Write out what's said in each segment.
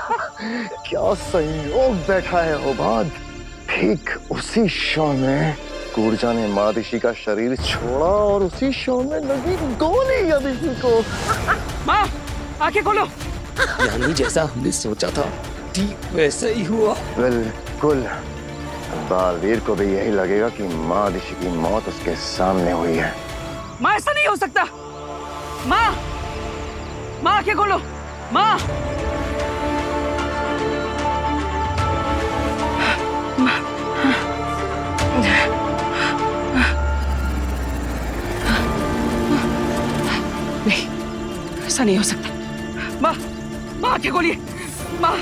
क्या संयोग बैठा है होबाद। ठीक उसी क्षण में कूर्जा ने मादिशी का शरीर छोड़ा और उसी क्षण में लगी गोली अदिति को। माँ, आंखें खोलो। यानी जैसा हमने सोचा था ठीक वैसा ही हुआ। बिल्कुल। बालवीर को भी यही लगेगा कि मादिशी की मौत उसके सामने हुई है। माँ, ऐसा नहीं हो सकता। माँ, माँ आंखें खोलो। माँ, नहीं, ऐसा नहीं हो सकता। माँ, माँ आंखें खोलिए। माँ,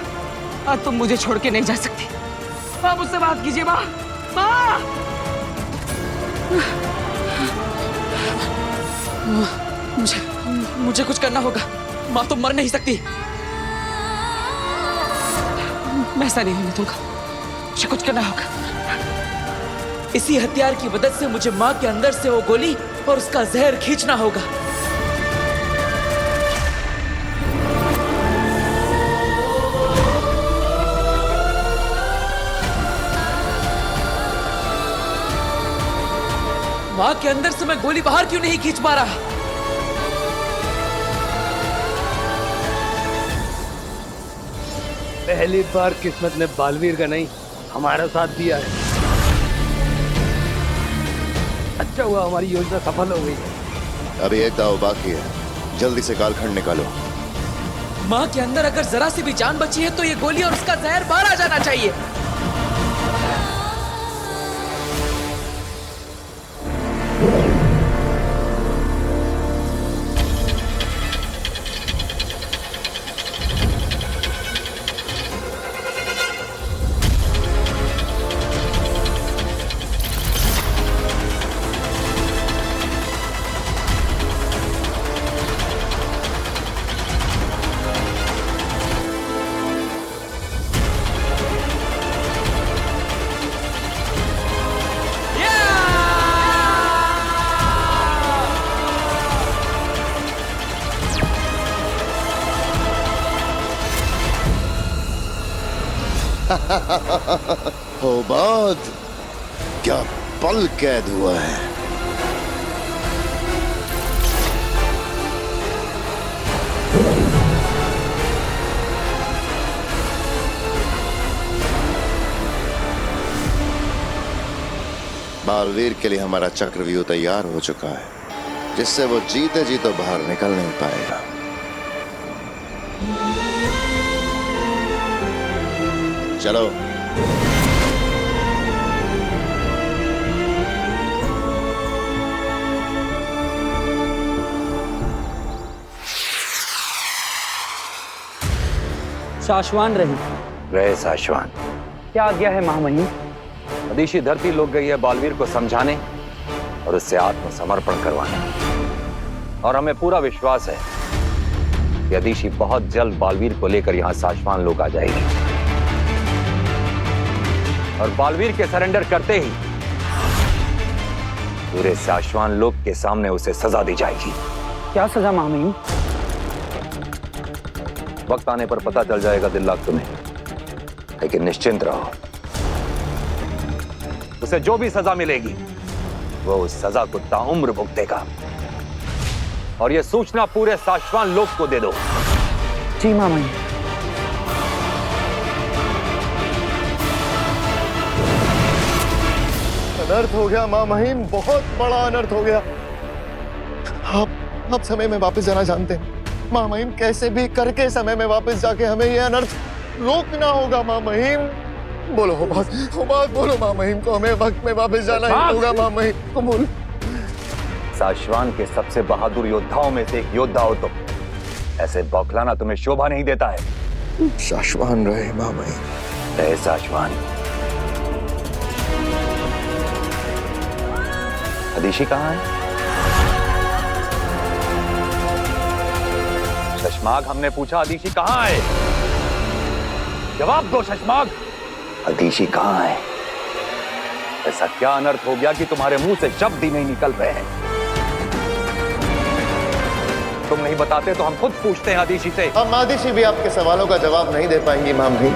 आज तुम मुझे छोड़ के नहीं जा सकती। माँ, मुझसे बात कीजिए। माँ, माँ। मुझे कुछ करना होगा। माँ तो मर नहीं सकती। मैं ऐसा नहीं होने दूंगा। मुझे कुछ करना होगा। इसी हथियार की मदद से मुझे माँ के अंदर से वो गोली और उसका जहर खींचना होगा। माँ के अंदर से मैं गोली बाहर क्यों नहीं खींच पा रहा? पहली बार किस्मत ने बालवीर का नहीं हमारा साथ दिया है। अच्छा हुआ हमारी योजना सफल हो गई। अभी एक दाव बाकी है, जल्दी से कालखंड निकालो। माँ के अंदर अगर जरा सी भी जान बची है तो ये गोली और उसका जहर बाहर आ जाना चाहिए। होबाद, क्या पल कैद हुआ है। बालवीर के लिए हमारा चक्रव्यूह तैयार हो चुका है, जिससे वो जीते जी तो बाहर निकल नहीं पाएगा। चलो। साशवान रहे साशवान। क्या आज्ञा है महामहिम? अदिशी धरती लोग गई है बालवीर को समझाने और उससे आत्मसमर्पण करवाने, और हमें पूरा विश्वास है कि अदिशी बहुत जल्द बालवीर को लेकर यहां साशवान लोग आ जाएगी, और बालवीर के सरेंडर करते ही पूरे साशवान लोग के सामने उसे सजा दी जाएगी। क्या सजा महामहिम? वक्त आने पर पता चल जाएगा दिल्लाक तुम्हें, लेकिन निश्चिंत रहो, उसे जो भी सजा मिलेगी वो उस सजा को ताउम्र भुगतेगा, और यह सूचना पूरे साशवान लोग को दे दो। जी महामहिम। अनर्थ हो गया माँ महिम, बहुत बड़ा अनर्थ हो गया। आप समय में वापस जाना जानते हैं माँ महिम, कैसे भी करके समय में वापस जाके हमें ये अनर्थ रोकना होगा माँ महिम। बोलो होबाद बोलो माँ महिम को, हमें वक्त में वापस जाना ही होगा माँ महिम को। बोलो। साशवान के सबसे बहादुर योद्धाओं में से एक योद्धा हो तुम, ऐसे बौखलाना तुम्हें शोभा नहीं देता है। साशवान रहे माँ महिम। रहे साशवान। अदिशी कहाँ है? शशमाग, हमने पूछा अदिशी कहाँ है? जवाब दो शशमाग, अदिशी कहाँ है? ऐसा क्या अनर्थ हो गया कि तुम्हारे मुंह से शब्द ही नहीं निकल रहे हैं? तुम नहीं बताते तो हम खुद पूछते हैं आदिशी से। अब मादिशी भी आपके सवालों का जवाब नहीं दे पाएंगी माँ महिम।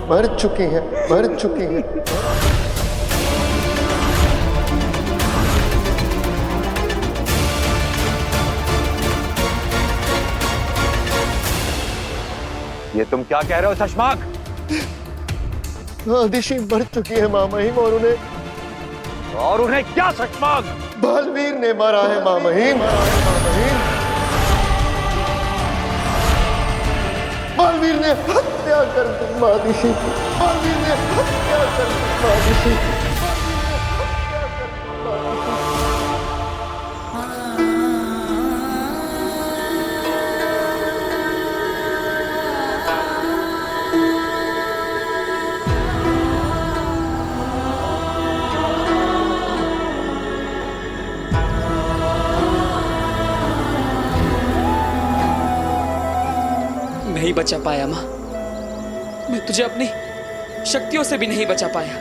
मर चुकी है, मर चुकी है। ये तुम क्या कह रहे हो शशमाक? आदिशी मर चुकी है माँ महिम, और उन्हें क्या शशमाक? बालवीर ने मारा है माँ महिम। बालवीर ने हत्या कर दी मादिशी की। बालवीर ने हत्या कर दी मादिशी की। नहीं बचा पाया माँ, मैं तुझे अपनी शक्तियों से भी नहीं बचा पाया।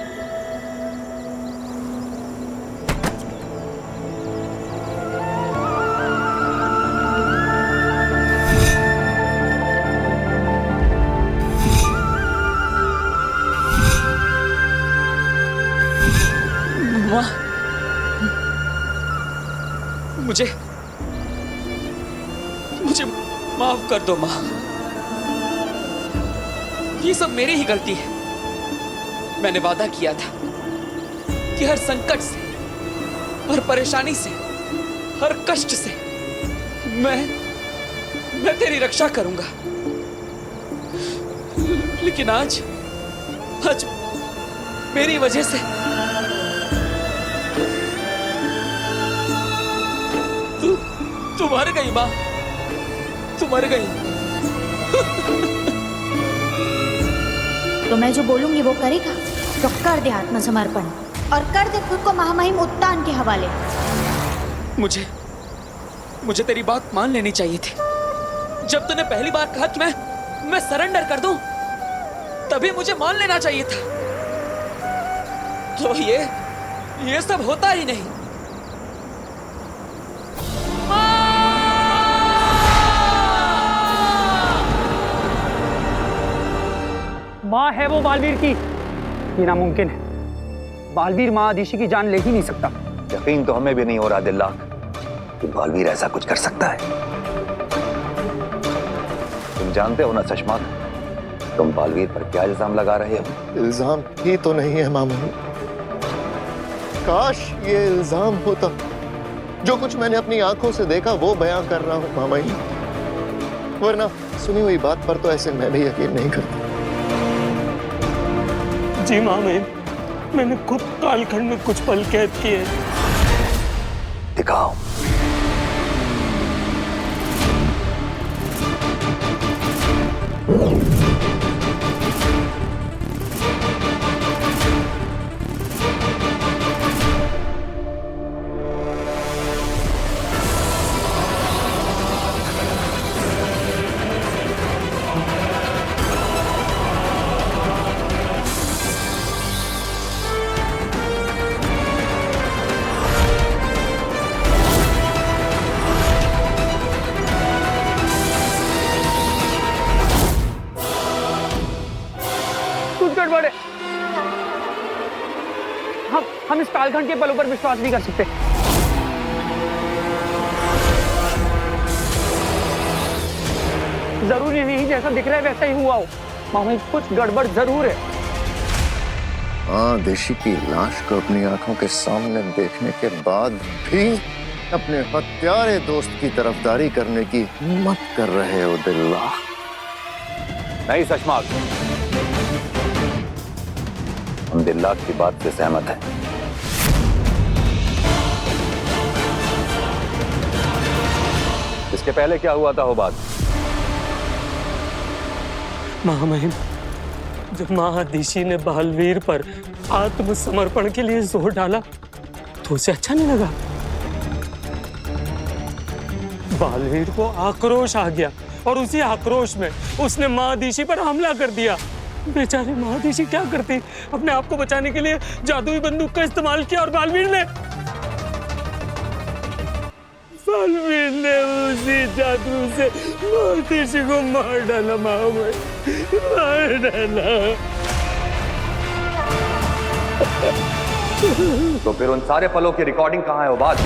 माँ, मुझे माफ कर दो माँ। ये सब मेरी ही गलती है। मैंने वादा किया था कि हर संकट से, हर परेशानी से, हर कष्ट से मैं तेरी रक्षा करूंगा। लेकिन आज मेरी वजह से तू मर गई माँ, तू मर गई। तो मैं जो बोलूंगी वो करेगा? तो कर दे आत्मसमर्पण और कर दे खुद को महामहिम उत्तान के हवाले। मुझे तेरी बात मान लेनी चाहिए थी। जब तूने पहली बार कहा कि मैं सरेंडर कर दूं, तभी मुझे मान लेना चाहिए था। तो ये सब होता ही नहीं। माँ है वो बालवीर की, ये नामुमकिन है। बालवीर माँ आदिशी की जान ले ही नहीं सकता। यकीन तो हमें भी नहीं हो रहा दिल्ला कि बालवीर ऐसा कुछ कर सकता है। तुम जानते हो ना शशमाक, तुम बालवीर पर क्या इल्जाम लगा रहे हो? इल्जाम ही तो नहीं है माँ महिम। काश ये इल्जाम होता। जो कुछ मैंने अपनी आंखों से देखा वो बयां कर रहा हूँ माँ महिम, वरना सुनी हुई बात पर तो ऐसे मैं भी यकीन नहीं करता। जी माँ महिम, मैंने खुद कालखंड में कुछ पल कैद किए। दिखाओ। गड़बड़ है। हम इस कालखंड के बलों पर विश्वास नहीं कर सकते। जरूरी नहीं जैसा दिख रहा है वैसा ही हुआ हो। मामा कुछ गड़बड़ जरूर है। आदिशी की लाश को अपनी आंखों के सामने देखने के बाद भी अपने हत्यारे दोस्त की तरफदारी करने की हिम्मत कर रहे हो दिल्ला? नहीं शशमाक, हम दिल्ला की बात से सहमत हैं। इसके पहले क्या हुआ था वो बात? महामहिम, जब महादिशी ने बालवीर पर आत्मसमर्पण के लिए जोर डाला तो उसे अच्छा नहीं लगा। बालवीर को आक्रोश आ गया और उसी आक्रोश में उसने महादिशी पर हमला कर दिया। बेचारी महादिशी क्या करती, अपने आप को बचाने के लिए जादुई बंदूक का इस्तेमाल किया और बालवीर ने उसी जादू से महादिशी को मार डाला। मार डाला। तो फिर उन सारे पलों की रिकॉर्डिंग कहाँ है ओबाद?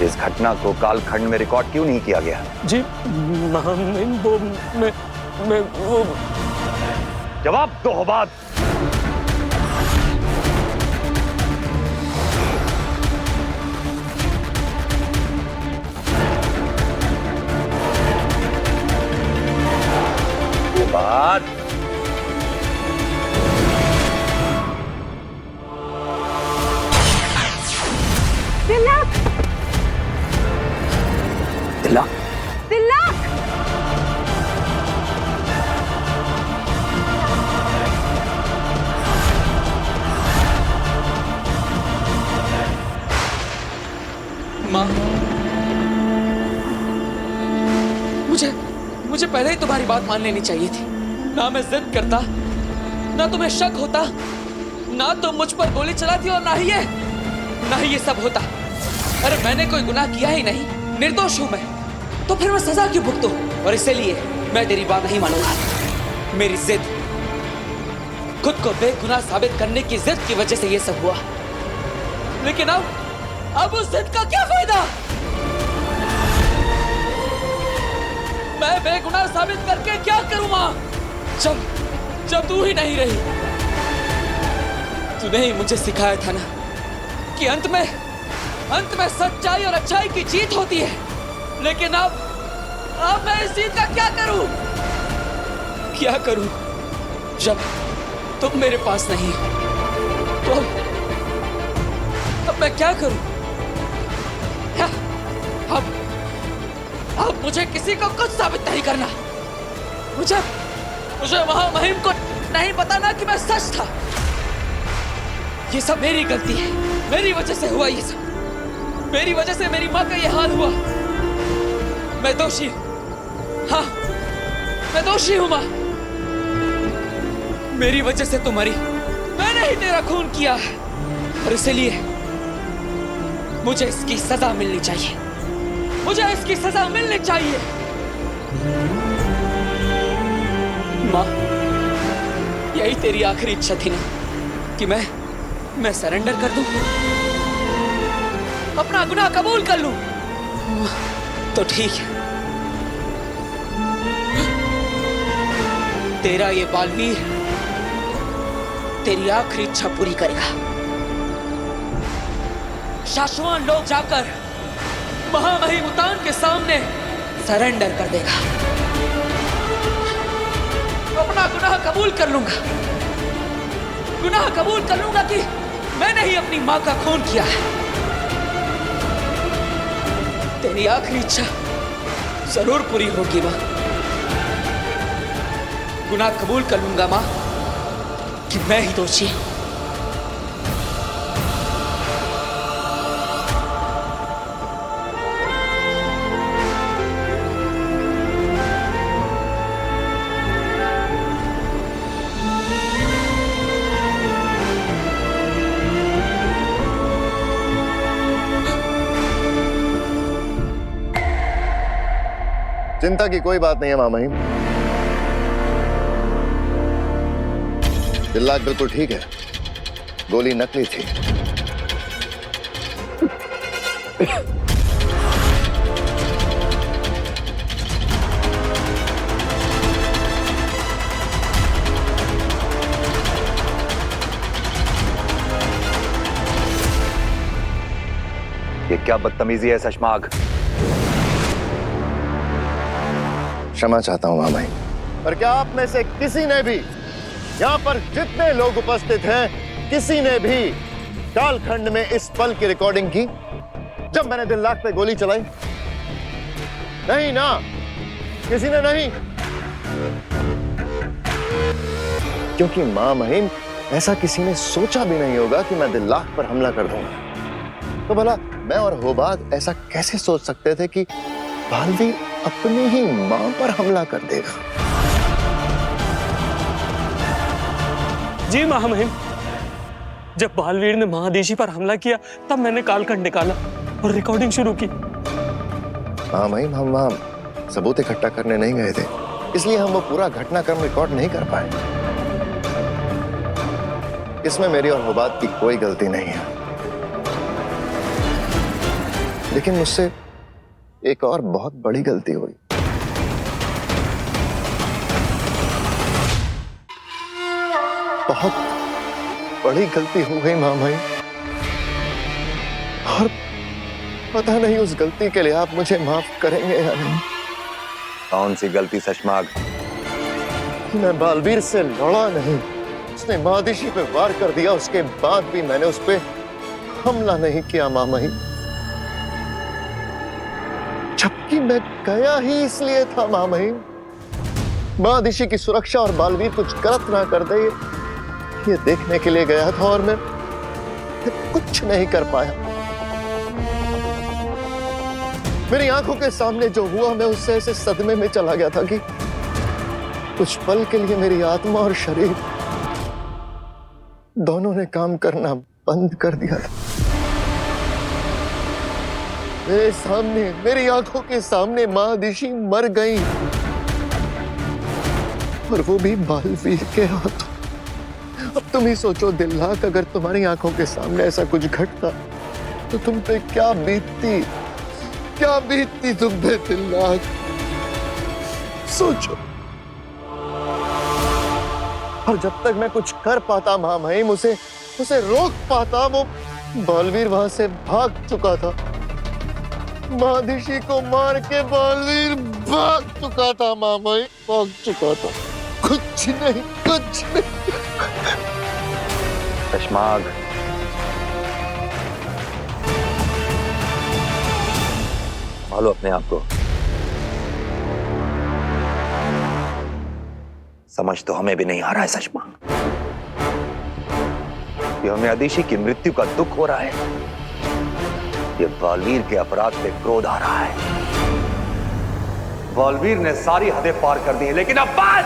इस घटना को कालखंड में रिकॉर्ड क्यों नहीं किया गया? जी महामहिम, वो मैं वो जवाब दो ओबाद। ओबाद, तिलक, तिलक, तिलक। माँ, मुझे पहले ही तुम्हारी बात मान लेनी चाहिए थी। ना मैं जिद करता, ना तुम्हें शक होता, ना तुम मुझ पर गोली चलाती और ना ही ये सब होता। अरे मैंने कोई गुनाह किया ही नहीं, निर्दोष हूं मैं, तो फिर मैं सजा क्यों भुगतूं? और इसलिए मैं तेरी बात नहीं मानूंगा। मेरी जिद, खुद को बेगुनाह साबित करने की जिद की वजह से ये सब हुआ। लेकिन अब उस जिद का क्या फायदा? मैं बेगुनाह साबित करके क्या करूं मां? जब तू ही नहीं रही। तूने ही मुझे सिखाया था ना कि अंत में सच्चाई और अच्छाई की जीत होती है। लेकिन अब मैं इस जीत का क्या करूं? जब तुम मेरे पास नहीं तो अब मैं क्या करूं? अब मुझे किसी को कुछ साबित नहीं करना। मुझे महामहिम को नहीं बताना कि मैं सच था। ये सब मेरी गलती है, मेरी वजह से हुआ ये सब। मेरी वजह से मेरी माँ का ये हाल हुआ। मैं दोषी, हाँ मैं दोषी हूँ माँ। मेरी वजह से तू मरी, मैंने ही तेरा खून किया है और इसलिए मुझे इसकी सजा मिलनी चाहिए। मुझे इसकी सजा मिलनी चाहिए। माँ, यही तेरी आखिरी इच्छा थी ना कि मैं सरेंडर कर दूं, अपना गुनाह कबूल कर लूं? तो ठीक है, तेरा ये बालवीर तेरी आखिरी इच्छा पूरी करेगा। शाश्वान लोग जाकर महामहिम उतान के सामने सरेंडर कर देगा। अपना गुनाह कबूल कर लूंगा, गुनाह कबूल कर लूंगा कि मैंने ही अपनी मां का खून किया है। तेरी आखिरी इच्छा जरूर पूरी होगी मां। गुनाह कबूल कर लूंगा मां कि मैं ही दोषी हूं। चिंता की कोई बात नहीं है महामहिम। तिलक बिल्कुल ठीक है, गोली नकली थी। ये क्या बदतमीजी है शशमाग? क्षमा चाहता हूं महामहिम, पर क्या आप में से किसी ने भी, यहाँ पर जितने लोग उपस्थित हैं, किसी ने भी कालखंड में इस पल की रिकॉर्डिंग की जब मैंने दिल्लाक पे गोली चलाई? नहीं ना, किसी ने नहीं। क्योंकि महामहिम, ऐसा किसी ने सोचा भी नहीं होगा कि मैं दिल्लाक पर हमला कर दूंगा। तो भला मैं और होबाद ऐसा कैसे सोच सकते थे कि बालवीर अपनी ही मां पर हमला कर देगा। जी महामहिम, जब बालवीर ने महादेशी पर हमला किया तब मैंने कालखंड निकाला और रिकॉर्डिंग शुरू की। महामहिम, हम वहां सबूत इकट्ठा करने नहीं गए थे, इसलिए हम वो पूरा घटनाक्रम रिकॉर्ड नहीं कर पाए। इसमें मेरी और हुबात की कोई गलती नहीं है, लेकिन मुझसे एक और बहुत बड़ी गलती हुई। बहुत बड़ी गलती हो गई महामहिम, और पता नहीं उस गलती के लिए आप मुझे माफ करेंगे या नहीं। कौन सी गलती शशमाग? मैं बालवीर से लड़ा नहीं, उसने महादिशी पे वार कर दिया, उसके बाद भी मैंने उस पे हमला नहीं किया महामहिम, जबकि मैं गया ही इसलिए था महामहिम। महादिशी की सुरक्षा और बालवीर कुछ गलत ना कर दे ये देखने के लिए गया था, और मैं कुछ नहीं कर पाया। मेरी आंखों के सामने जो हुआ, मैं उससे ऐसे सदमे में चला गया था कि कुछ पल के लिए मेरी आत्मा और शरीर दोनों ने काम करना बंद कर दिया था। मेरे सामने, मेरी आंखों के सामने महादिशी मर गई, और वो भी बालवीर के हाथों। अब तुम ही सोचो दिलनाक, अगर तुम्हारी आंखों के सामने ऐसा कुछ घटता तो तुम पे क्या बीतती, क्या बीतती तुम पे दिलनाक। सोचो। और जब तक मैं कुछ कर पाता महामहिम, उसे रोक पाता, वो बालवीर वहां से भाग चुका था। महादिशी को मार के बालवीर भाग चुका था महामहिम, भाग चुका था। कुछ नहीं, कुछ नहीं। शशमाग, संभालो अपने आप को। समझ तो हमें भी नहीं आ रहा है शशमाग, कि हमें अदिशी की मृत्यु का दुख हो रहा है, ये बालवीर के अपराध पे क्रोध आ रहा है। बालवीर ने सारी हदें पार कर दी है, लेकिन अब बात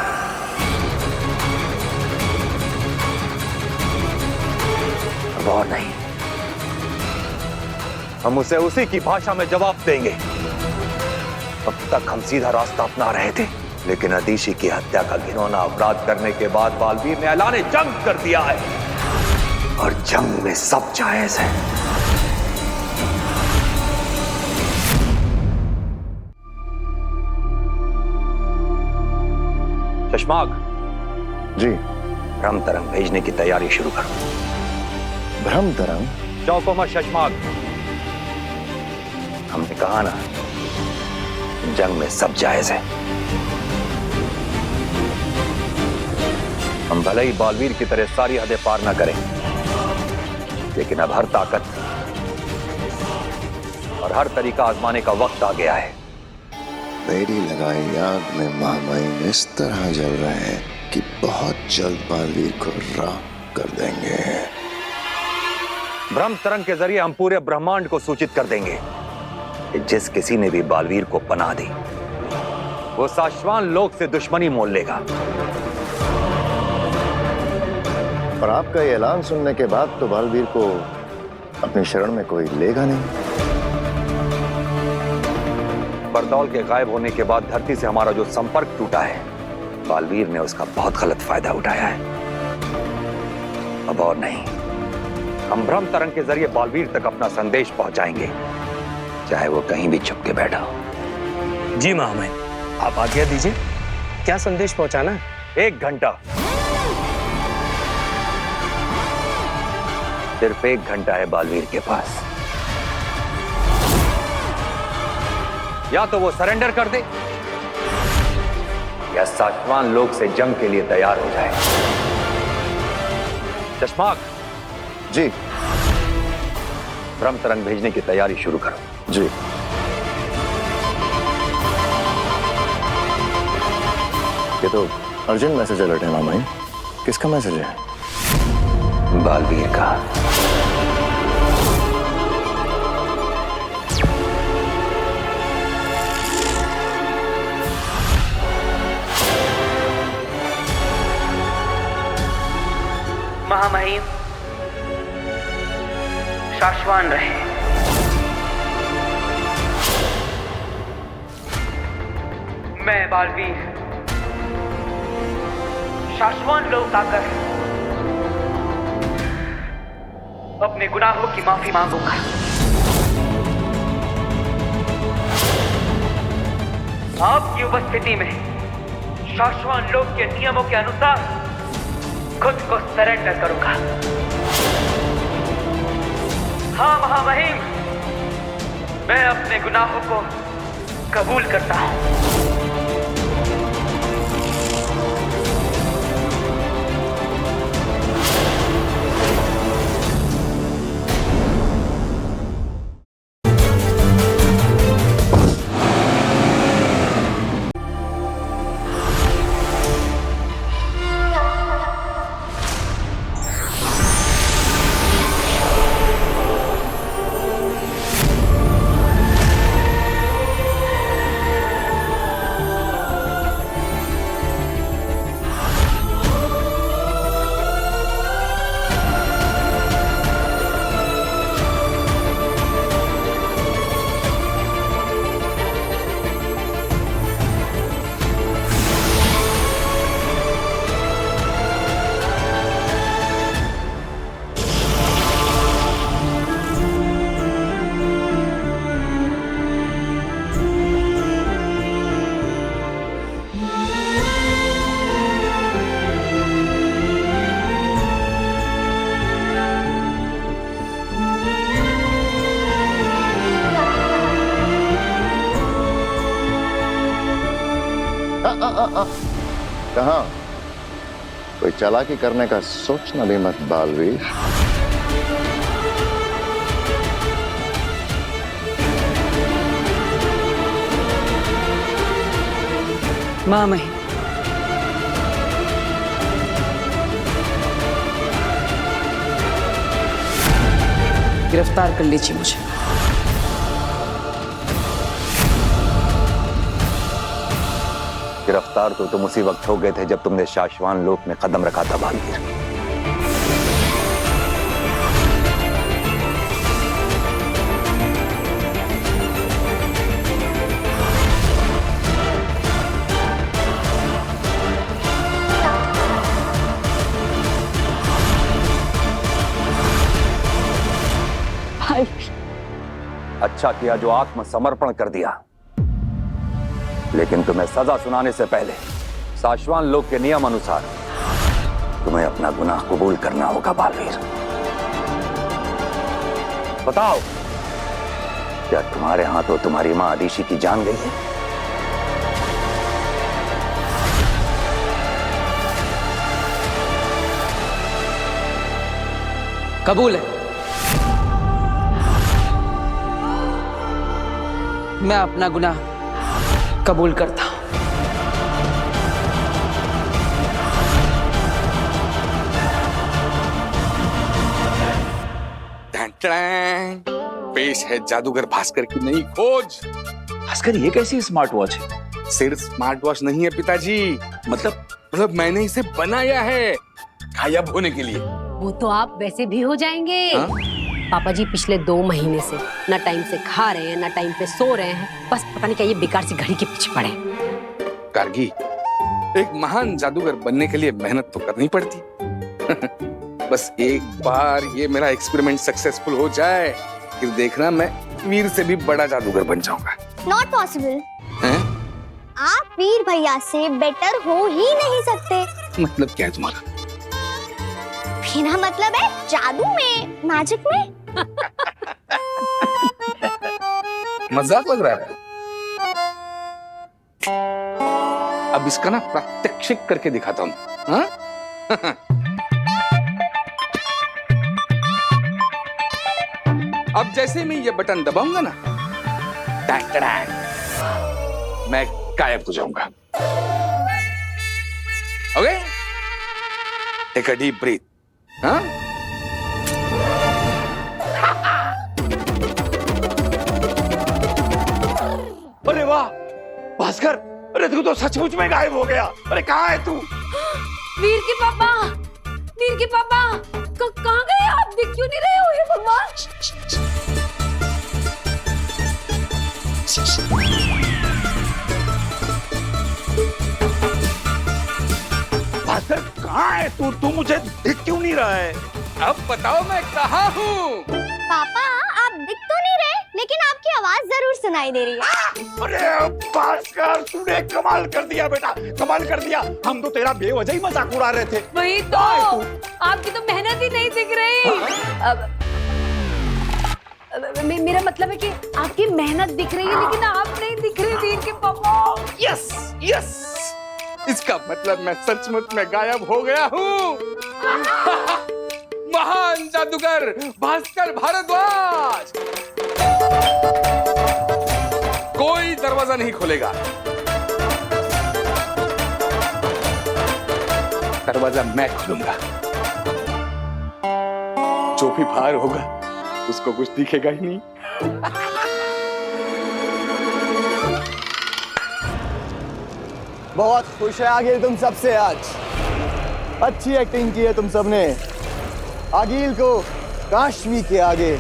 और नहीं। हम उसे उसी की भाषा में जवाब देंगे। अब तक हम सीधा रास्ता अपना रहे थे, लेकिन अदिशी की हत्या का घिनौना अपराध करने के बाद बालवीर ने ऐलान जंग कर दिया है, और जंग में सब जायज है। शशमाग जी। भ्रम तरंग भेजने की तैयारी शुरू करो। भ्रम तरंग? चौंको मत शशमाग, हमने कहा ना, जंग में सब जायज है। हम भले ही बालवीर की तरह सारी हदें पार ना करें, लेकिन अब हर ताकत और हर तरीका आजमाने का वक्त आ गया है। मेरी लगाई आग में महामहिम इस तरह जल रहे हैं कि बहुत जल्द बालवीर को राख कर देंगे। भ्रम तरंग के जरिए हम पूरे ब्रह्मांड को सूचित कर देंगे कि जिस किसी ने भी बालवीर को पनाह दी, वो साश्वान लोक से दुश्मनी मोल लेगा। और आपका ये ऐलान सुनने के बाद तो बालवीर को अपनी शरण में कोई लेगा नहीं। बरदौल के गायब होने के बाद धरती से हमारा जो संपर्क टूटा है, बालवीर ने उसका बहुत गलत फायदा उठाया है। अब और नहीं, हम भ्रम तरंग के जरिए बालवीर तक अपना संदेश पहुंचाएंगे, चाहे वो कहीं भी छुप के बैठा हो। जी महामहिम, आप आज्ञा दीजिए, क्या संदेश पहुंचाना है? 1 घंटा, सिर्फ 1 घंटा है बालवीर के पास। या तो वो सरेंडर कर दे, या सातवां लोक से जंग के लिए तैयार हो जाए। चश्माक जी। भ्रम तरंग भेजने की तैयारी शुरू करो। जी। ये तो अर्जेंट मैसेज अलर्ट है मामा। किसका मैसेज है? बालवीर का। महामहिम शाश्वान रहे। मैं बालवीर शाश्वान लोक आकर अपने गुनाहों की माफी मांगूंगा। आपकी उपस्थिति में शाश्वान लोक के नियमों के अनुसार खुद को सरेंडर करूंगा। हाँ महामहिम, मैं अपने गुनाहों को कबूल करता हूं। कहाँ? कोई चालाकी करने का सोचना भी मत बालवीर। महामहिम, गिरफ्तार कर लीजिए मुझे। गिरफ्तार तो तुम उसी वक्त हो गए थे जब तुमने शाश्वान लोक में कदम रखा था बालवीर। अच्छा किया जो आत्मसमर्पण कर दिया, लेकिन तुम्हें सजा सुनाने से पहले शाश्वान लोक के नियम अनुसार तुम्हें अपना गुनाह कबूल करना होगा बालवीर। बताओ, क्या तुम्हारे हाथों तुम्हारी मां आदिशी की जान गई है? कबूल है। मैं अपना गुनाह कबूल करता हूं। पेश है जादूगर भास्कर की नई खोज। भास्कर, ये कैसी स्मार्ट वॉच है? सिर्फ स्मार्ट वॉच नहीं है पिताजी, मतलब मैंने इसे बनाया है गायब होने के लिए। वो तो आप वैसे भी हो जाएंगे। हा? पापा जी पिछले 2 महीने से ना टाइम से खा रहे हैं ना टाइम पे सो रहे हैं, बस पता नहीं क्या ये बेकार सी घड़ी के पीछे पड़े हैं। गार्गी, एक महान जादूगर बनने के लिए मेहनत तो करनी पड़ती। बस एक बार ये मेरा एक्सपेरिमेंट सक्सेसफुल हो जाए, फिर देखना मैं वीर से भी बड़ा जादूगर बन जाऊंगा। Not possible. आप वीर भैया से बेटर हो ही नहीं सकते। मतलब क्या है तुम्हारा? बिना मतलब है जादू में, मैजिक में। मजाक लग रहा है? अब इसका ना प्रात्यक्षिक करके दिखाता हूं। हाँ? अब जैसे मैं ये बटन दबाऊंगा ना, मैं गायब हो जाऊंगा। Okay? Take a deep breath. हाँ? अरे वाह भास्कर, अरे तू तो सचमुच में गायब हो गया। अरे कहाँ है तू? वीर के पापा, वीर के पापा। कहाँ गए आप? दिख क्यों नहीं रहे हो? ये भगवान! भास्कर कहाँ है तू मुझे दिख क्यों नहीं रहा है? अब बताओ मैं कहाँ हूँ? पापा आप दिख तो नहीं रहे, लेकिन आपकी आवाज जरूर सुनाई दे रही है। अरे भास्कर तूने कमाल कर दिया बेटा, कमाल कर दिया। हम तो तेरा बेवजह ही मजाक उड़ा रहे थे। वही तो, आपकी तो मेहनत ही नहीं दिख रही। अब मेरा मतलब है कि आपकी मेहनत दिख रही है, लेकिन आप नहीं दिख रहे वीर के पापा। यस यस, इसका मतलब मैं सचमुच में गायब हो गया हूँ। महान जादूगर भास्कर भारद्वाज, कोई दरवाजा नहीं खोलेगा। दरवाजा मैं खोलूंगा। जो भी बाहर होगा उसको कुछ दिखेगा ही नहीं। बहुत खुश है आगिल तुम सबसे आज। अच्छी एक्टिंग की है तुम सबने। आगिल को काशवी के आगे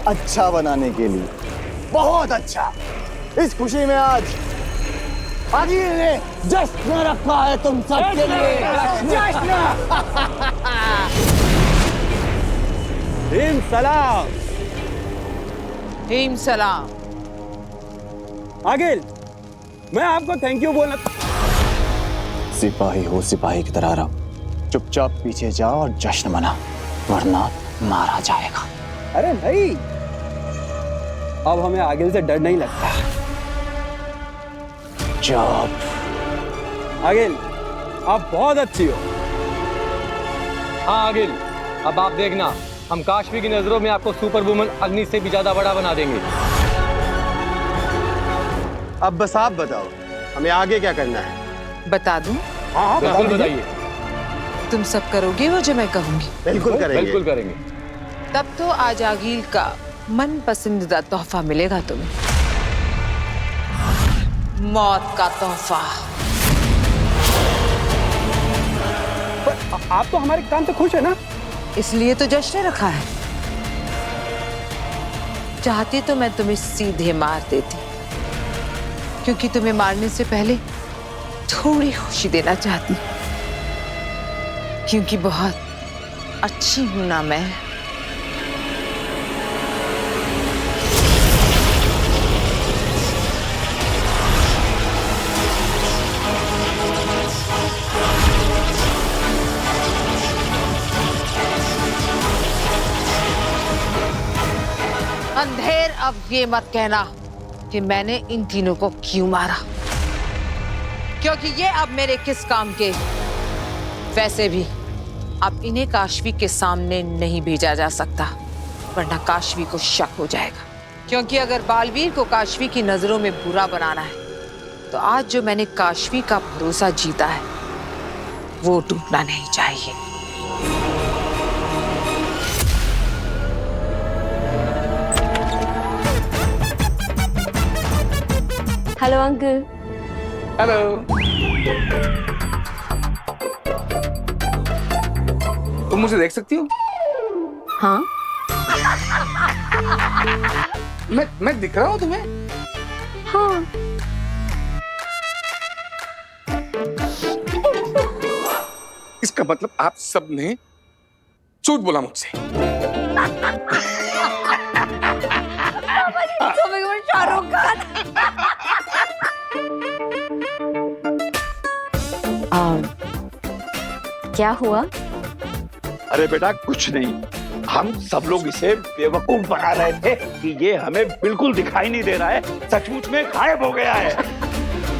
अच्छा बनाने के लिए बहुत अच्छा। इस खुशी में आज आगिल ने जश्न रखा है तुम सबके लिए। जश्न। सलाम। सलाम। आगिल, मैं आपको थैंक यू बोलना। सिपाही हो सिपाही की तरह रहो, चुपचाप पीछे जाओ और जश्न मना, वरना मारा जाएगा। अरे नहीं, अब हमें आगिल से डर नहीं लगता। चुप। आगिल, आप बहुत अच्छी हो। हाँ आगिल, अब आप देखना, हम काशवी की नजरों में आपको सुपर वुमन अग्नि से भी ज्यादा बड़ा बना देंगे। अब बस आप बताओ, हमें आगे क्या करना है? बता दूं? हाँ बिल्कुल बताइए। तुम सब करोगे वो जो मैं कहूंगी? बिल्कुल करेंगे। बिल्कुल करेंगे। तब तो आज आगिल का मन पसंदीदा तोहफा मिलेगा तुम्हें। मौत का तोहफा। पर आप तो हमारे काम से खुश है ना? इसलिए तो जश्न रखा है। चाहती तो मैं तुम्हें सीधे मार देती, क्योंकि तुम्हें मारने से पहले थोड़ी खुशी देना चाहती, क्योंकि बहुत अच्छी हूं ना मैं। अंधेर, अब ये मत कहना कि मैंने इन तीनों को क्यों मारा, क्योंकि ये अब मेरे किस काम के। वैसे भी अब इन्हें काशवी के सामने नहीं भेजा जा सकता, वरना काशवी को शक हो जाएगा। क्योंकि अगर बालवीर को काशवी की नजरों में बुरा बनाना है, तो आज जो मैंने काशवी का भरोसा जीता है वो टूटना नहीं चाहिए। Hello uncle. हेलो। तुम मुझे देख सकती हो? हाँ। मैं दिख रहा हूँ तुम्हें? हाँ। इसका मतलब आप सब ने झूठ बोला मुझसे। शाहरुख खान। क्या हुआ? अरे बेटा कुछ नहीं, हम सब लोग इसे बेवकूफ बना रहे थे कि ये हमें बिल्कुल दिखाई नहीं दे रहा है, सचमुच में गायब हो गया है।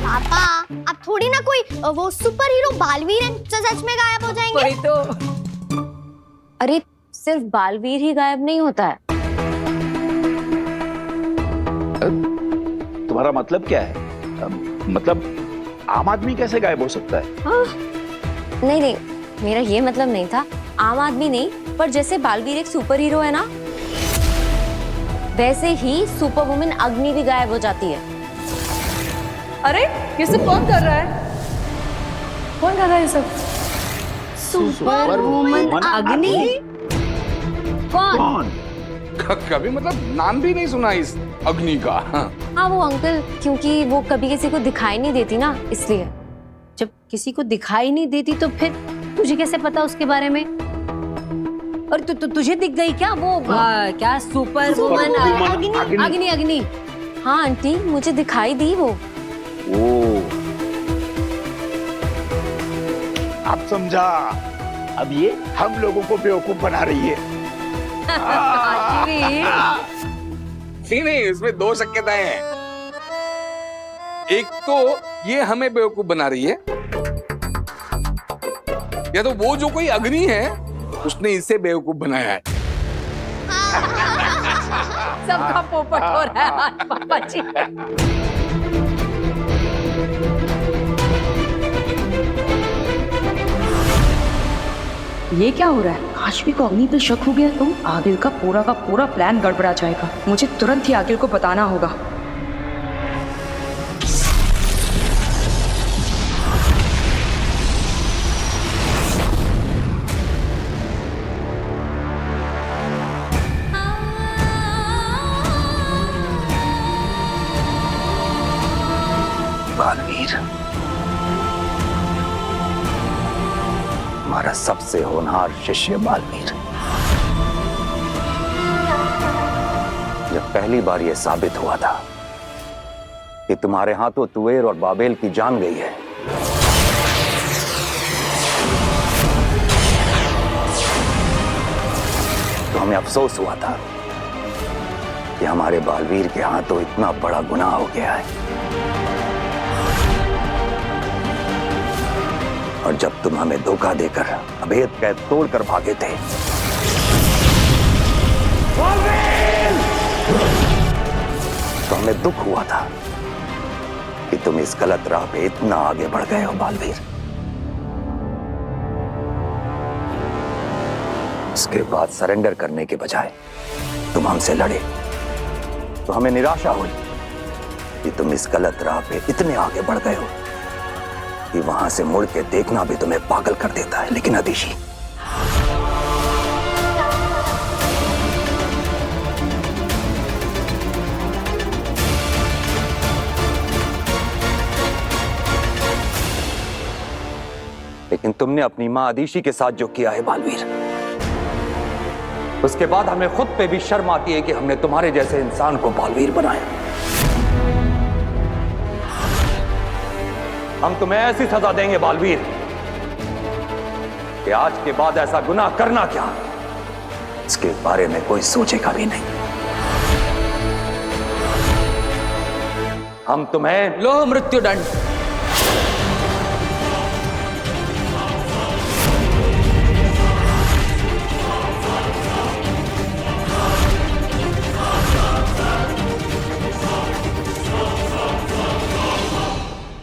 पापा अब थोड़ी ना कोई वो सुपर हीरो बालवीर है सच में गायब हो जाएंगे। वही तो। अरे सिर्फ बालवीर ही गायब नहीं होता है। तुम्हारा मतलब क्या है? मतलब आम आदमी कैसे गायब हो सकता है? हाँ। नहीं नहीं, मेरा ये मतलब नहीं था। आम आदमी नहीं, पर जैसे बालवीर एक सुपर हीरो है ना, वैसे ही सुपर वुमन अग्नि भी गायब हो जाती है। अरे ये सब कौन कर रहा है? कौन कर रहा है ये सब? सुपर वुमन अग्नि? कौन? कभी मतलब नाम भी नहीं सुना इस अग्नि का। हाँ वो अंकल, क्योंकि वो कभी किसी को दिखाई नहीं देती ना, इसलिए। जब किसी को दिखाई नहीं देती तो फिर तुझे कैसे पता उसके बारे में? और तुझे दिख गई क्या वो क्या सुपर वुमन अग्नि? अग्नि हाँ आंटी, मुझे दिखाई दी वो। अब समझा, अब ये हम लोगों को बेवकूफ बना रही है। नहीं, इसमें दो शक्यताएं हैं। एक तो ये हमें बेवकूफ बना रही है, या तो वो जो कोई अग्नि है उसने इसे बेवकूफ बनाया है। सबका पोपट हो रहा है आज पापा जी। ये क्या हो रहा है? काशवी को अग्नि पे शक हो गया तो आगिल का पूरा प्लान गड़बड़ा जाएगा। मुझे तुरंत ही आगिल को बताना होगा। बालवीर, हमारा सबसे होनहार शिष्य बालवीर, जब पहली बार यह साबित हुआ था कि तुम्हारे हाथों तुवेर और बाबेल की जान गई है, तो हमें अफसोस हुआ था कि हमारे बालवीर के हाथों इतना बड़ा गुनाह हो गया है। और जब तुम हमें धोखा देकर अभेद कैद तोड़कर भागे थे, तो हमें दुख हुआ था कि तुम इस गलत राह पे इतना आगे बढ़ गए हो बालवीर। उसके बाद सरेंडर करने के बजाय तुम हमसे लड़े, तो हमें निराशा हुई कि तुम इस गलत राह पे इतने आगे बढ़ गए हो कि वहां से मुड़ के देखना भी तुम्हें पागल कर देता है। लेकिन अदिशी, लेकिन तुमने अपनी मां अदिशी के साथ जो किया है बालवीर, उसके बाद हमें खुद पे भी शर्म आती है कि हमने तुम्हारे जैसे इंसान को बालवीर बनाया। हम तुम्हें ऐसी सजा देंगे बालवीर कि आज के बाद ऐसा गुनाह करना क्या, इसके बारे में कोई सोचेगा भी नहीं। हम तुम्हें लो मृत्युदंड।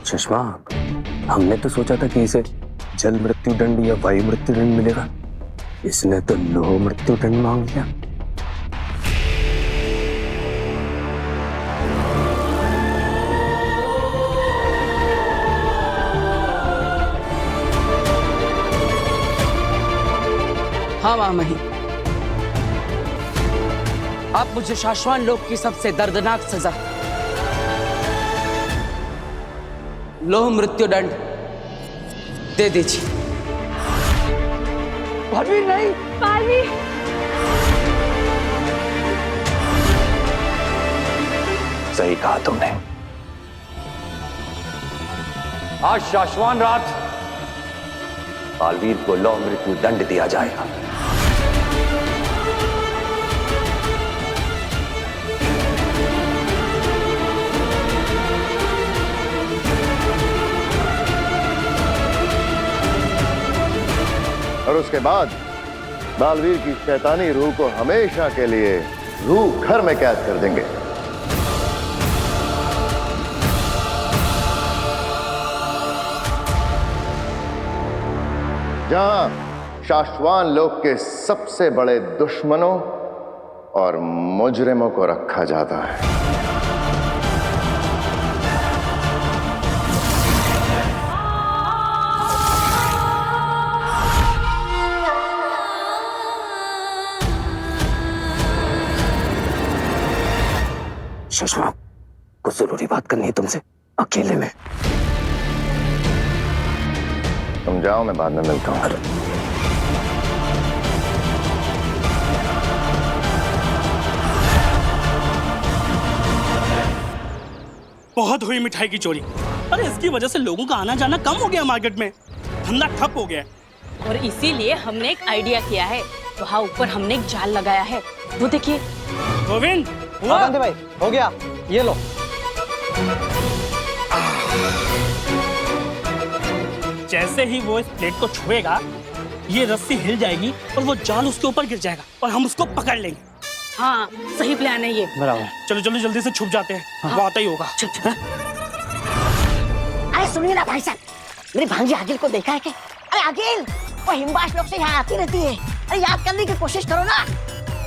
चश्मा, हमने तो सोचा था कि इसे जल मृत्यु दंड या वायु मृत्यु दंड मिलेगा, इसने तो लोह मृत्यु दंड मांग लिया। हाँ मामही, आप मुझे शाश्वान लोक की सबसे दर्दनाक सजा, लोह मृत्युदंड दे दीजिए। बालवीर नहीं, बालवीर। सही कहा तुमने। आज शाश्वान रात बालवीर को लोह मृत्यु दंड दिया जाएगा। और उसके बाद बालवीर की शैतानी रूह को हमेशा के लिए रूह घर में कैद कर देंगे। जहां शाश्वान लोक के सबसे बड़े दुश्मनों और मुजरिमों को रखा जाता है। सुषमा, कुछ जरूरी बात करनी है तुमसे, अकेले में। तुम जाओ, मैं बाद में मिलता हूँ। बहुत हुई मिठाई की चोरी। अरे इसकी वजह से लोगों का आना जाना कम हो गया, मार्केट में धंधा ठप हो गया। और इसीलिए हमने एक आइडिया किया है, वहाँ ऊपर हमने एक जाल लगाया है, वो देखिए। गोविंद, भाई हो गया, ये लो। जैसे ही वो इस प्लेट को छुएगा, ये रस्सी हिल जाएगी और वो जाल उसके ऊपर गिर जाएगा और हम उसको पकड़ लेंगे। हाँ, सही प्लान है ये। बराबर। चलो चलो जल्दी से छुप जाते हैं। हाँ। वो आता ही होगा। अरे सुनिए ना भाई साहब, मेरी भांजी आगिल को देखा है क्या? अरे आगिल, वो हिमबाश लोग से यहाँ आती रहती है। अरे याद करने की कोशिश करो ना।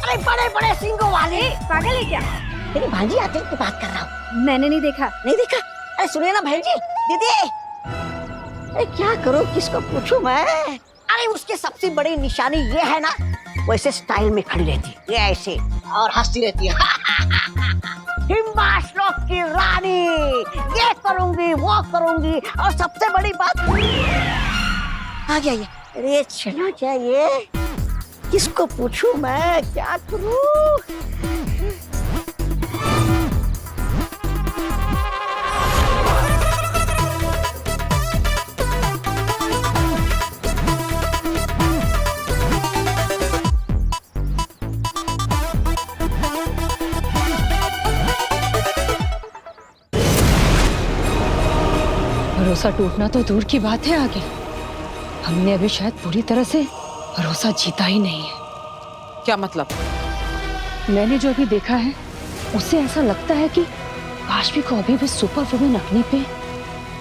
अरे बड़े बड़े सिंगों वाले। पागल है क्या? मेरी भांजी आगिल की बात कर रहा हूँ। मैंने नहीं देखा। नहीं देखा? अरे सुनिए ना भाई जी, दीदी। अरे क्या करूँ, किसको पूछूं मैं? अरे उसकी सबसे बड़ी निशानी ये है ना, वो ऐसे स्टाइल में खड़ी रहती है, ये ऐसे, और हंसती रहती है। हिमबाश लोग की रानी, ये करूंगी वो करूंगी, और सबसे बड़ी बात आ गया ये। अरे चला क्या ये, किसको पूछूं मैं, क्या करूं? भरोसा टूटना तो दूर की बात है, आगे हमने अभी शायद पूरी तरह से भरोसा जीता ही नहीं है। क्या मतलब? मैंने जो अभी देखा है उससे ऐसा लगता है कि काशवी को अभी भी सुपर वुमन अग्नि पे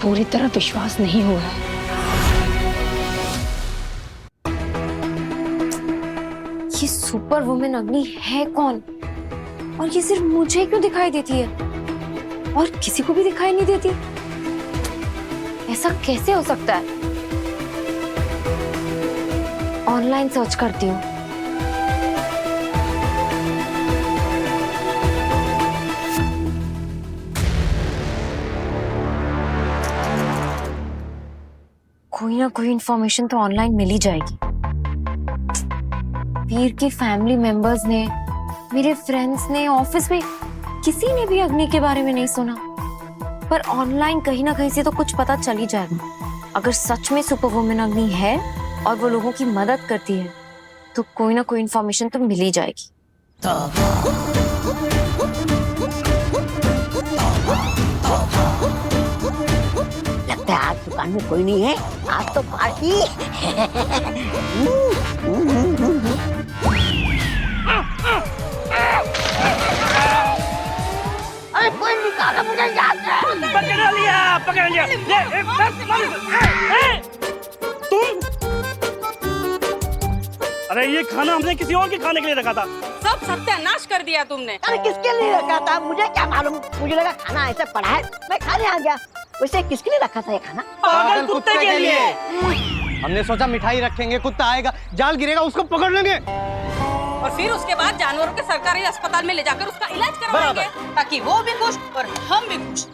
पूरी तरह विश्वास नहीं हुआ है। ये सुपर वुमन अग्नि है कौन? और ये सिर्फ मुझे क्यों दिखाई देती है और किसी को भी दिखाई नहीं देती? ऐसा कैसे हो सकता है? ऑनलाइन सर्च करती हूँ। कोई ना कोई इंफॉर्मेशन तो ऑनलाइन मिल ही जाएगी। वीर के फैमिली मेंबर्स ने, मेरे फ्रेंड्स ने, ऑफिस में किसी ने भी अग्नि के बारे में नहीं सुना, पर ऑनलाइन कहीं ना कहीं से तो कुछ पता चल ही जाएगा। अगर सच में सुपर वुमन अग्नि है और वो लोगों की मदद करती है तो कोई ना कोई इंफॉर्मेशन तो मिल ही जाएगी। लगता है आज दुकान में कोई नहीं है, आज तो पार्टी। अरे कोई निकाला मुझे याद है। पकड़ लिया, पकड़ लिया। तुम? अरे ये खाना हमने किसी और के खाने के लिए रखा था। सब सत्यानाश कर दिया तुमने। अरे किसके लिए रखा था मुझे क्या मालूम, मुझे लगा खाना ऐसे पड़ा है, मैं खाने आ गया। वैसे किसके लिए रखा था ये खाना? पागल कुत्ते के लिए। हमने सोचा मिठाई रखेंगे, कुत्ता आएगा, जाल गिरेगा, उसको पकड़ लेंगे और फिर उसके बाद जानवरों के सरकारी अस्पताल में ले जाकर उसका इलाज करवाएंगे, ताकि वो भी खुश और हम भी खुश।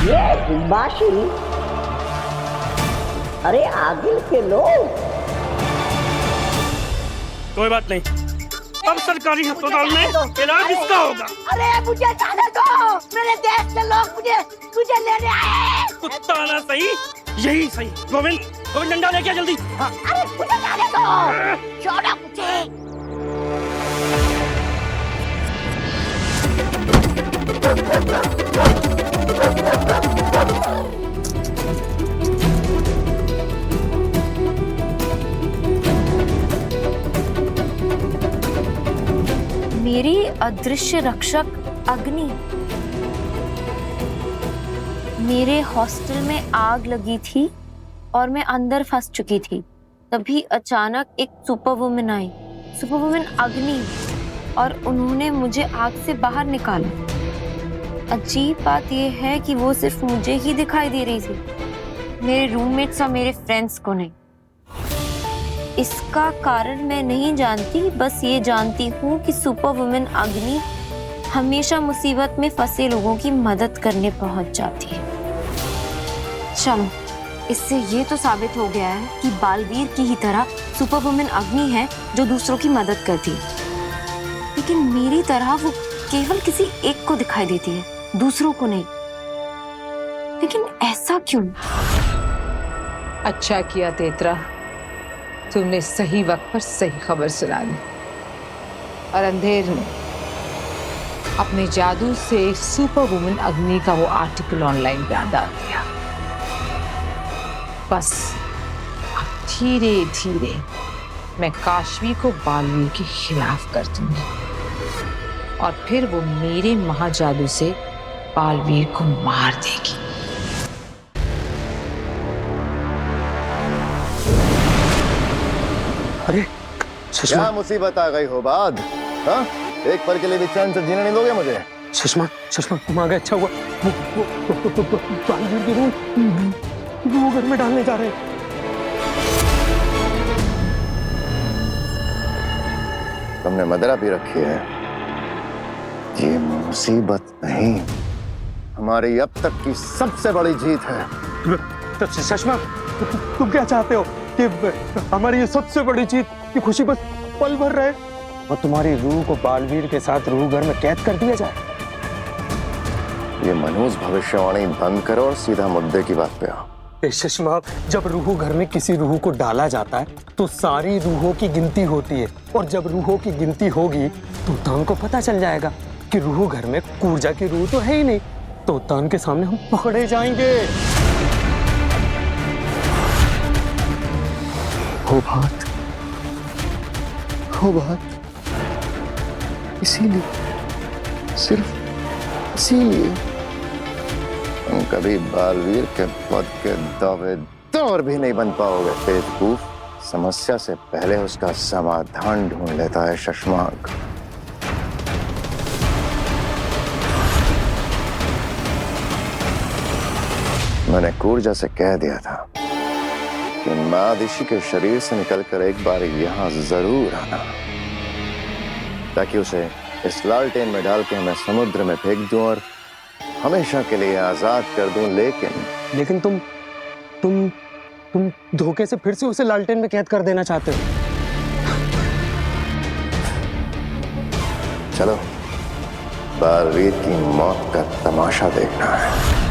ये बाशी, अरे आगिल के लोग। कोई बात नहीं, अब सरकारी अस्पताल में इलाज इसका होगा। अरे मुझे जाने दो, मेरे देश के लोग मुझे लेने आए। कुत्ता आना सही, यही सही। गोविंद, गोविंद डंडा लेके आ जल्दी। हाँ। अरे मुझे जाने दो, छोड़ो मुझे। मेरी अदृश्य रक्षक अग्नि। मेरे हॉस्टल में आग लगी थी और मैं अंदर फंस चुकी थी। तभी अचानक एक super woman I, super woman अग्नि, और उन्होंने मुझे आग से बाहर निकाला। अजीब बात यह है कि वो सिर्फ मुझे ही दिखाई दे रही थी, मेरे रूममेट्स और मेरे फ्रेंड्स को नहीं। इसका कारण मैं नहीं जानती, बस ये जानती हूँ कि सुपर वुमन अग्नि हमेशा मुसीबत में फंसे लोगों की मदद करने पहुंच जाती है। चलो, इससे ये तो साबित हो गया है कि बालवीर की ही तरह सुपर वुमन अग्नि है जो दूसरों की मदद करती है, लेकिन मेरी तरह वो केवल किसी एक को दिखाई देती है, दूसरों को नहीं। लेकिन ऐसा क्यों? अच्छा किया तेतरा, तुमने सही वक्त पर सही खबर सुना दी और अंधेर में अपने जादू से सुपर वुमन अग्नि का वो आर्टिकल ऑनलाइन पे डाल दिया। बस अब धीरे धीरे मैं काशवी को बालवीर के खिलाफ कर दूंगी और फिर वो मेरे महाजादू से बालवीर को मार देगी। अरे क्या मुसीबत आ गई हो बाद? हाँ, एक पल के लिए भी चैन से जीने नहीं दोगे मुझे? सुषमा, सुषमा तुम आ गए, अच्छा हुआ। बालवीर की रूह घर में डालने जा रहे हैं। तुमने मदरा पी रखी है। ये मुसीबत नहीं, हमारी अब तक की सबसे बड़ी जीत है। सुषमा, तुम क्या चाहते हो कि हमारी ये सबसे बड़ी जीत की खुशी बस पल भर रहे और तुम्हारी रूह को बालवीर के साथ रूह घर में कैद कर दिया जाए? ये मनहूस भविष्यवाणी बंद करो और सीधा मुद्दे की बात पे आओ। सुषमा, जब रूह घर में किसी रूह को डाला जाता है तो सारी रूहों की गिनती होती है, और जब रूहों की गिनती होगी तो तान को पता चल जाएगा कि रूह घर में कूर्जा की रूह तो है ही नहीं, तो तान के सामने हम पकड़े जाएंगे। हो बात इसीलिए, सिर्फ इसीलिए तुम कभी बालवीर के पद के दावेदार भी नहीं बन पाओगे बेवकूफ। समस्या से पहले उसका समाधान ढूंढ लेता है शशमांक। मैंने कूर्जा से कह दिया था कि मादिशी के शरीर से निकलकर एक बार यहाँ जरूर आना, ताकि उसे इस लालटेन में डाल के मैं समुद्र में फेंक दूं और हमेशा के लिए आजाद कर दूं। लेकिन तुम धोखे से फिर से उसे लालटेन में कैद कर देना चाहते हो? चलो, बालवीर की मौत का तमाशा देखना है।